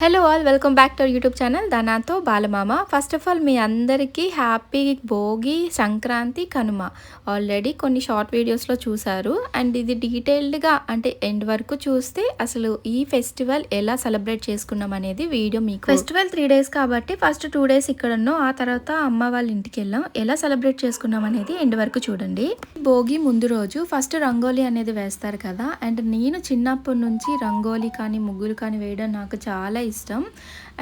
Hello all welcome back to our YouTube channel ధనాతో Balamama. First of all మీ అందరికీ happy Bhogi, Sankranti, Kanuma. Already కొన్ని short వీడియోస్లో చూసారు. అండ్ ఇది డీటెయిల్డ్గా అంటే ఎండ్ వరకు చూస్తే అసలు ఈ ఫెస్టివల్ ఎలా సెలబ్రేట్ చేసుకున్నాం అనేది వీడియో మీకు. ఫెస్టివల్ 3 days కాబట్టి ఫస్ట్ 2 days ఇక్కడ ఉన్నాం, ఆ తర్వాత అమ్మ వాళ్ళ ఇంటికి వెళ్ళాం. ఎలా సెలబ్రేట్ చేసుకున్నాం అనేది ఎండ్ వరకు చూడండి. భోగి ముందు రోజు ఫస్ట్ రంగోలీ అనేది వేస్తారు కదా. అండ్ నేను చిన్నప్పటి నుంచి రంగోలీ కానీ ముగ్గులు కానీ వేయడం నాకు చాలా ఇష్టం.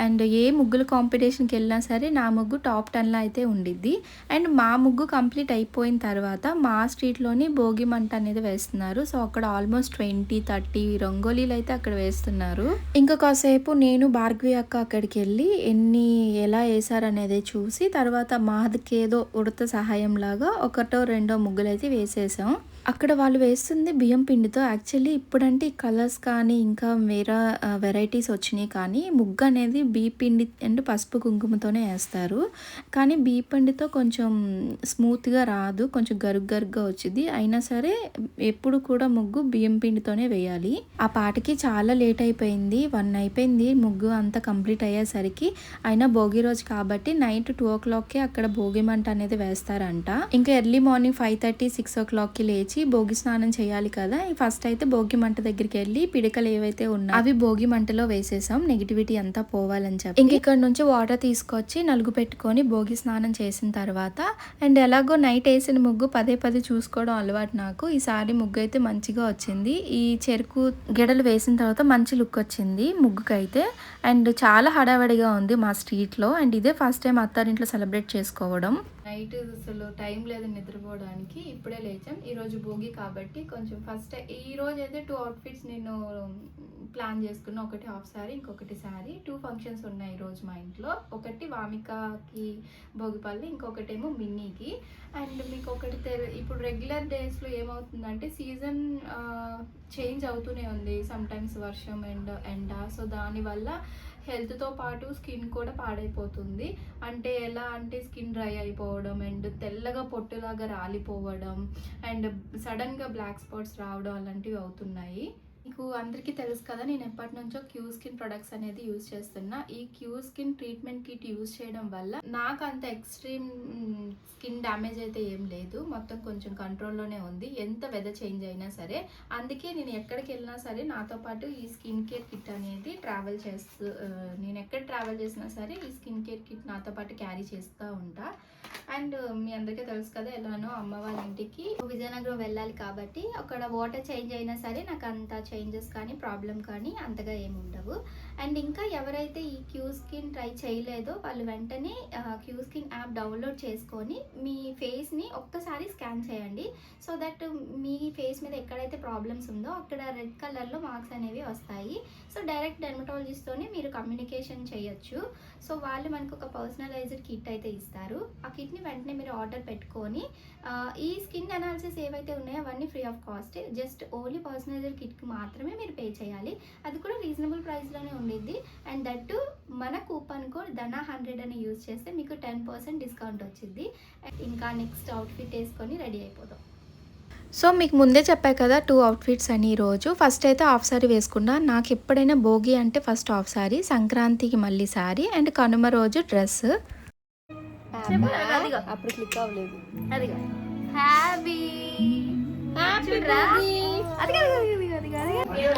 అండ్ ఏ ముగ్గులు కాంపిటీషన్కి వెళ్ళినా సరే నా ముగ్గు టాప్ 10లో అయితే ఉండిద్ది. అండ్ మా ముగ్గు కంప్లీట్ అయిపోయిన తర్వాత మా స్ట్రీట్లోని భోగి మంట అనేది వేస్తున్నారు. సో అక్కడ ఆల్మోస్ట్ 20-30 రంగోలీలు అయితే అక్కడ వేస్తున్నారు. ఇంకా కాసేపు నేను భార్గవి అక్క అక్కడికి వెళ్ళి ఎలా వేసారనేది చూసి తర్వాత మాదికేదో ఉడత సహాయం లాగా ఒకటో రెండో ముగ్గులు అయితే వేసేసాం. అక్కడ వాళ్ళు వేస్తుంది బియ్యం పిండితో. యాక్చువల్లీ ఇప్పుడంటే ఈ కలర్స్ కానీ ఇంకా వేరే వెరైటీస్ వచ్చినాయి, కానీ ముగ్గు అనేది బియ్య పిండి అండ్ పసుపు కుంకుమతోనే వేస్తారు. కానీ బియ్య పిండితో కొంచెం స్మూత్గా రాదు, కొంచెం గరుగ్గా వచ్చింది. అయినా సరే ఎప్పుడు కూడా ముగ్గు బియ్యం పిండితోనే వేయాలి. ఆ పాటకి చాలా లేట్ అయిపోయింది, 1 అయిపోయింది ముగ్గు అంతా కంప్లీట్ అయ్యేసరికి. అయినా భోగి రోజు కాబట్టి నైట్ 2 o'clockకి అక్కడ భోగి మంట అనేది వేస్తారంట. ఇంకా ఎర్లీ మార్నింగ్ 5:30-6 o'clockకి లేచి భోగి స్నానం చేయాలి కదా. ఫస్ట్ అయితే భోగి మంట దగ్గరికి వెళ్ళి పిడికలు ఏవైతే ఉన్నాయో అవి భోగి మంటలో వేసేసాం, నెగిటివిటీ అంతా పోవాలని చెప్పి. ఇంక ఇక్కడ నుంచి వాటర్ తీసుకొచ్చి నలుగు పెట్టుకొని భోగి స్నానం చేసిన తర్వాత అండ్ ఎలాగో నైట్ వేసిన ముగ్గు పదే చూసుకోవడం అలవాటు నాకు. ఈసారి ముగ్గు అయితే మంచిగా వచ్చింది. ఈ చెరుకు గెడలు వేసిన తర్వాత మంచి లుక్ వచ్చింది ముగ్గుకైతే. అండ్ చాలా హడావడిగా ఉంది మా స్ట్రీట్లో. అండ్ ఇదే ఫస్ట్ టైం అత్తారింట్లో సెలబ్రేట్ చేసుకోవడం. నైట్ అసలు టైం లేదు నిద్రపోవడానికి, ఇప్పుడే లేచాం. ఈరోజు భోగి కాబట్టి కొంచెం ఫస్ట్ ఈ రోజు అయితే 2 outfits నేను ప్లాన్ చేసుకున్నా. ఒకటి హాఫ్ సారీ, ఇంకొకటి సారీ. 2 functions ఉన్నాయి ఈరోజు మా ఇంట్లో. ఒకటి వామికకి భోగిపల్లి, ఇంకొకటేమో మిన్నీకి. అండ్ మీకు ఒకటి ఇప్పుడు రెగ్యులర్ డేస్లో ఏమవుతుందంటే సీజన్ చేంజ్ అవుతూనే ఉంది. సమ్టైమ్స్ వర్షం అండ్ ఎండ. సో దానివల్ల హెల్త్తో పాటు స్కిన్ కూడా పాడైపోతుంది. అంటే ఎలా అంటే స్కిన్ డ్రై అయిపోవడం అండ్ తెల్లగా పొట్టులాగా రాలిపోవడం అండ్ సడన్గా బ్లాక్ స్పాట్స్ రావడం అలాంటివి అవుతున్నాయి. మీకు అందరికీ తెలుసు కదా, నేను ఎప్పటి నుంచో క్యూ స్కిన్ ప్రొడక్ట్స్ అనేది యూజ్ చేస్తున్నా. ఈ queue skin treatment kit use చేయడం వల్ల నాకు అంత ఎక్స్ట్రీమ్ స్కిన్ డ్యామేజ్ అయితే ఏం లేదు, మొత్తం కొంచెం కంట్రోల్లోనే ఉంది ఎంత వెదర్ చేంజ్ అయినా సరే. అందుకే నేను ఎక్కడికి వెళ్ళినా సరే నాతో పాటు ఈ స్కిన్ కేర్ కిట్ అనేది నేను ఎక్కడ ట్రావెల్ చేసినా సరే ఈ స్కిన్ కేర్ కిట్ నాతో పాటు క్యారీ చేస్తూ ఉంటా. అండ్ మీ అందరికీ తెలుసు కదా, ఎలానో అమ్మ వాళ్ళ ఇంటికి విజయనగరం వెళ్ళాలి కాబట్టి అక్కడ వాటర్ చేంజ్ అయినా సరే నాకు అంత చేంజెస్ కానీ ప్రాబ్లం కానీ అంతగా ఏమి ఉండవు. అండ్ ఇంకా ఎవరైతే ఈ క్యూ స్కిన్ ట్రై చేయలేదో వాళ్ళు వెంటనే క్యూ స్కిన్ యాప్ డౌన్లోడ్ చేసుకొని మీ ఫేస్ని ఒక్కసారి స్కాన్ చేయండి. సో దట్ మీ ఫేస్ మీద ఎక్కడైతే ప్రాబ్లమ్స్ ఉందో అక్కడ రెడ్ కలర్లో మార్క్స్ అనేవి వస్తాయి. సో డైరెక్ట్ డెర్మటాలజిస్ట్తోనే మీరు కమ్యూనికేషన్ చేయొచ్చు. సో వాళ్ళు మనకు ఒక పర్సనలైజ్డ్ కిట్ అయితే ఇస్తారు. ఆ కిట్ని వెంటనే మీరు ఆర్డర్ పెట్టుకొని ఈ స్కిన్ అనాలిసిస్ ఏవైతే ఉన్నాయో అవన్నీ free of cost. Just only personalized కిట్కి మాత్రమే మీరు పే చేయాలి. అది కూడా రీజనబుల్ ప్రైస్లోనే ఉండిద్ది. అండ్ దట్టు మన కూపన్ కోడ్ ధనా100 అని యూజ్ చేస్తే మీకు 10% డిస్కౌంట్ వచ్చింది. ఇంకా నెక్స్ట్ అవుట్ఫిట్ వేసుకొని రెడీ అయిపోదాం. సో మీకు ముందే చెప్పా కదా 2 outfits అని. ఈరోజు ఫస్ట్ అయితే హాఫ్ సారీ వేసుకున్నా. నాకు ఎప్పుడైనా భోగి అంటే ఫస్ట్ హాఫ్ సారీ, సంక్రాంతికి మళ్ళీ సారీ అండ్ కనుమ రోజు డ్రెస్. అప్పుడు క్లిక్ అవ్వలేదు.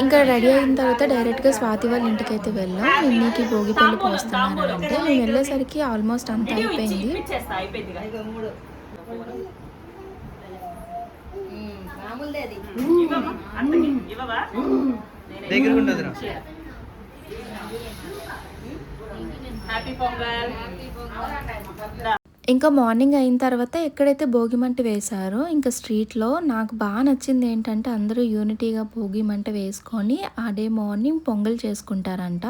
ఇంకా రెడీ అయిన తర్వాత డైరెక్ట్గా స్వాతి వాళ్ళ ఇంటికి అయితే వెళ్ళాం. నిన్నకి భోగి పళ్ళు పోస్తున్నారు అంటే మేము వెళ్ళేసరికి ఆల్మోస్ట్ అంతా అయిపోయింది. ఇంకా మార్నింగ్ అయిన తర్వాత ఎక్కడైతే భోగి మంట వేశారో ఇంకా స్ట్రీట్లో నాకు బాగా నచ్చింది ఏంటంటే అందరూ యూనిటీగా భోగి మంట వేసుకొని ఆ డే మార్నింగ్ పొంగల్ చేసుకుంటారంట.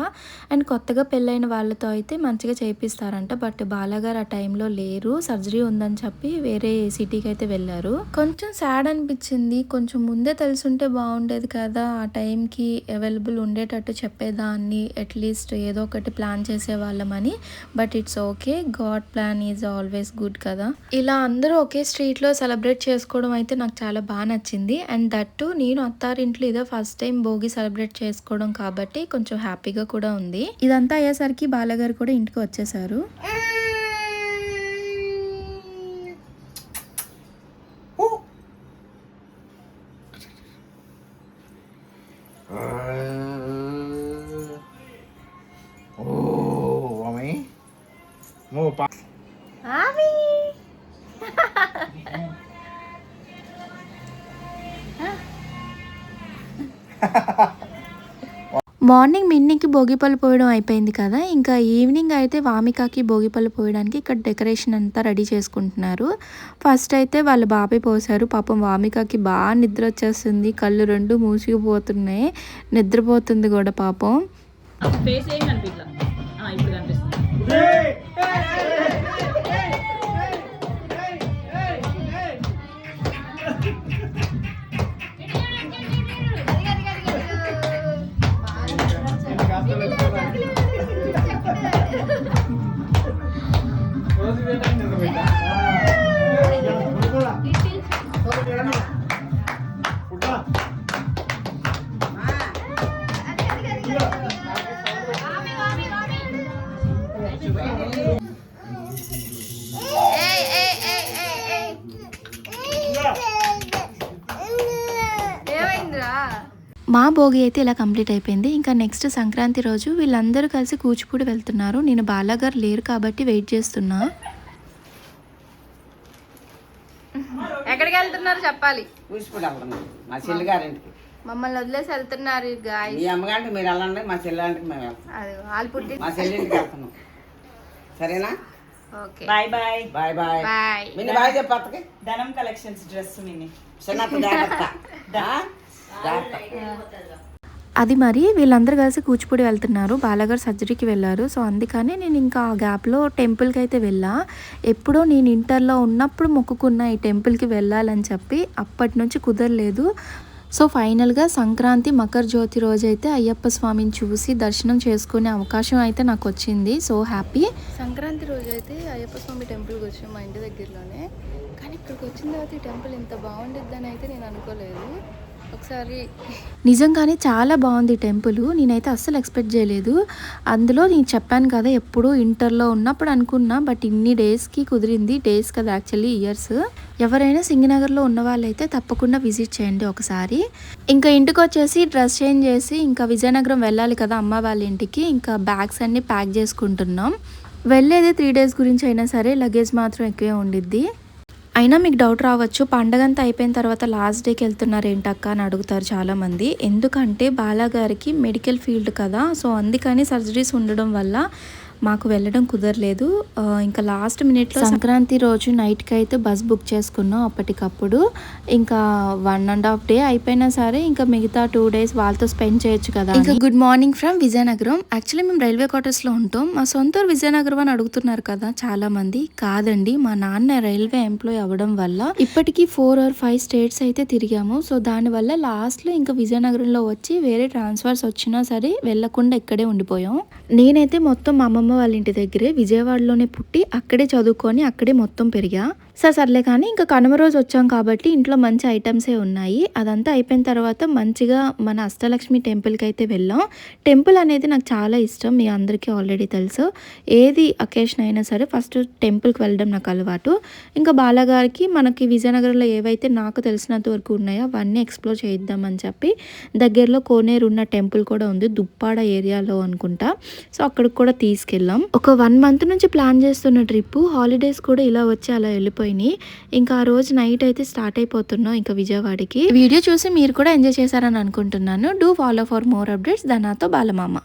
అండ్ కొత్తగా పెళ్ళైన వాళ్ళతో అయితే మంచిగా చేపిస్తారంట. బట్ బాలాగారు ఆ టైంలో లేరు, సర్జరీ ఉందని చెప్పి వేరే సిటీకి అయితే వెళ్ళారు. కొంచెం సాడ్ అనిపించింది. కొంచెం ముందే తెలుసుంటే బాగుండేది కదా, ఆ టైంకి అవైలబుల్ ఉండేటట్టు చెప్పేదాన్ని, అట్లీస్ట్ ఏదో ఒకటి ప్లాన్ చేసేవాళ్ళమని. But it's okay, God plan is all always good కదా. ఇలా అందరూ ఒకే స్ట్రీట్లో సెలబ్రేట్ చేసుకోవడం అయితే నాకు చాలా బాగా నచ్చింది. అండ్ దట్టు నేను అత్తారింట్లో ఇదో ఫస్ట్ టైం భోగి సెలబ్రేట్ చేసుకోవడం కాబట్టి కొంచెం హ్యాపీగా కూడా ఉంది. ఇదంతా అయ్యేసరికి బాలగారు కూడా ఇంటికి వచ్చేసారు. మార్నింగ్ మిన్నీకి భోగిపళ్ళు పోయడం అయిపోయింది కదా. ఇంకా ఈవినింగ్ అయితే వామికాకి భోగిపళ్ళు పోయడానికి ఇక్కడ డెకరేషన్ అంతా రెడీ చేసుకుంటున్నారు. ఫస్ట్ అయితే వాళ్ళ బాబాయ్ పోసారు. పాపం వామికాకి బాగా నిద్ర వచ్చేస్తుంది, కళ్ళు రెండు మూసుకుపోతున్నాయి, నిద్రపోతుంది కూడా పాపం. మా భోగి అయితే ఇలా కంప్లీట్ అయిపోయింది. ఇంకా నెక్స్ట్ సంక్రాంతి రోజు వీళ్ళందరూ కలిసి కూచిపూడి వెళ్తున్నారు. నేను బాలాగారు లేరు కాబట్టి వెయిట్ చేస్తున్నా. ఎక్కడికి వెళ్తున్నారు చెప్పాలి. మా చెల్లి గారింటికి మమ్మల్ని వదిలేసి వెళ్తున్నారు. మీ అమ్మగారికి మీరు వెళ్ళండి, మా చెల్లి మేము వెళ్తాం. మా చెల్లి ఇంటికి వెళ్తున్నాం. సరేనా? Okay, bye bye bye bye bye. Minni bye చెప్పి ధనం కలెక్షన్స్ డ్రెస్ మిన్ని చిన్నప్పుడు జాగ్రత్త. అది మరి వీళ్ళందరూ కలిసి కూచిపూడి వెళ్తున్నారు. బాలగారు సర్జరీకి వెళ్ళారు. సో అందుకని నేను ఇంకా ఆ గ్యాప్లో టెంపుల్కి అయితే వెళ్ళా. ఎప్పుడో నేను ఇంటర్లో ఉన్నప్పుడు మొక్కుకున్న ఈ టెంపుల్కి వెళ్ళాలని చెప్పి అప్పటి నుంచి కుదరలేదు. సో ఫైనల్గా సంక్రాంతి మకర జ్యోతి రోజు అయితే అయ్యప్ప స్వామిని చూసి దర్శనం చేసుకునే అవకాశం అయితే నాకు వచ్చింది. So happy. సంక్రాంతి రోజు అయితే అయ్యప్ప స్వామి టెంపుల్కి వచ్చాం మా ఇంటి దగ్గరలోనే. కానీ ఇక్కడికి వచ్చిన తర్వాత ఈ టెంపుల్ ఇంత బాగుండిద్దని అయితే నేను అనుకోలేదు. ఒకసారి నిజంగానే చాలా బాగుంది టెంపుల్. నేనైతే అస్సలు ఎక్స్పెక్ట్ చేయలేదు. అందులో నేను చెప్పాను కదా ఎప్పుడు ఇంటర్లో ఉన్నప్పుడు అనుకున్నా, బట్ ఇన్ని డేస్కి కుదిరింది. డేస్ కదా యాక్చువల్లీ ఇయర్స్. ఎవరైనా సింగనగర్లో ఉన్న వాళ్ళైతే తప్పకుండా విజిట్ చేయండి ఒకసారి. ఇంకా ఇంటికి వచ్చేసి డ్రెస్ చేంజ్ చేసి ఇంకా విజయనగరం వెళ్ళాలి కదా అమ్మ వాళ్ళ ఇంటికి. ఇంకా బ్యాగ్స్ అన్నీ ప్యాక్ చేసుకుంటున్నాం. వెళ్ళేది 3 days గురించి అయినా సరే లగేజ్ మాత్రం ఎక్కువే ఉండిద్ది. అయినా మీకు డౌట్ రావచ్చు, పండగంతా అయిపోయిన తర్వాత లాస్ట్ డేకి వెళ్తున్నారు ఏంటక్క అని అడుగుతారు చాలామంది. ఎందుకంటే బాలాగారికి మెడికల్ ఫీల్డ్ కదా, సో అందుకని సర్జరీస్ ఉండడం వల్ల మాకు వెళ్ళడం కుదరలేదు. ఇంకా లాస్ట్ మినిట్లో సంక్రాంతి రోజు నైట్కి అయితే బస్ బుక్ చేసుకున్నాం అప్పటికప్పుడు. ఇంకా 1.5 day అయిపోయినా సరే ఇంకా మిగతా 2 days వాళ్ళతో స్పెండ్ చేయొచ్చు కదా. ఇంకా good morning from Vizianagaram. Actually మేము రైల్వే క్వార్టర్స్లో ఉంటాం. మా సొంత విజయనగరం అని అడుగుతున్నారు కదా చాలా మంది. కాదండి, మా నాన్న రైల్వే ఎంప్లాయ్ అవ్వడం వల్ల ఇప్పటికీ 4 or 5 states అయితే తిరిగాము. సో దానివల్ల లాస్ట్లో ఇంకా విజయనగరంలో వచ్చి వేరే ట్రాన్స్ఫర్స్ వచ్చినా సరే వెళ్ళకుండా ఇక్కడే ఉండిపోయాం. నేనైతే మొత్తం మా అమ్మమ్మ వాళ్ళ ఇంటి దగ్గరే విజయవాడలోనే పుట్టి అక్కడే చదువుకొని అక్కడే మొత్తం పెరిగా. సర్లే కానీ ఇంకా కనుమ రోజు వచ్చాం కాబట్టి ఇంట్లో మంచి ఐటమ్సే ఉన్నాయి. అదంతా అయిపోయిన తర్వాత మంచిగా మన అష్టలక్ష్మి టెంపుల్కి అయితే వెళ్ళాం. టెంపుల్ అనేది నాకు చాలా ఇష్టం, మీ అందరికీ ఆల్రెడీ తెలుసు. ఏది అకేషన్ అయినా సరే ఫస్ట్ టెంపుల్కి వెళ్ళడం నాకు అలవాటు. ఇంకా బాలగారికి మనకి విజయనగరంలో ఏవైతే నాకు తెలిసినంత వరకు ఉన్నాయో అవన్నీ ఎక్స్ప్లోర్ చేద్దామని చెప్పి దగ్గరలో కోనేరు ఉన్న టెంపుల్ కూడా ఉంది, దుప్పాడ ఏరియాలో అనుకుంటా. సో అక్కడికి కూడా తీసుకెళ్ళాం. ఒక 1 month నుంచి ప్లాన్ చేస్తున్న ట్రిప్ హాలిడేస్ కూడా ఇలా వచ్చి అలా వెళ్ళిపోయి ఇంకా ఆ రోజు నైట్ అయితే స్టార్ట్ అయిపోతున్నాం ఇంకా విజయవాడకి. వీడియో చూసి మీరు కూడా ఎంజాయ్ చేశారని అనుకుంటున్నాను. Do follow for more updates. ధనాతో బాలమామ.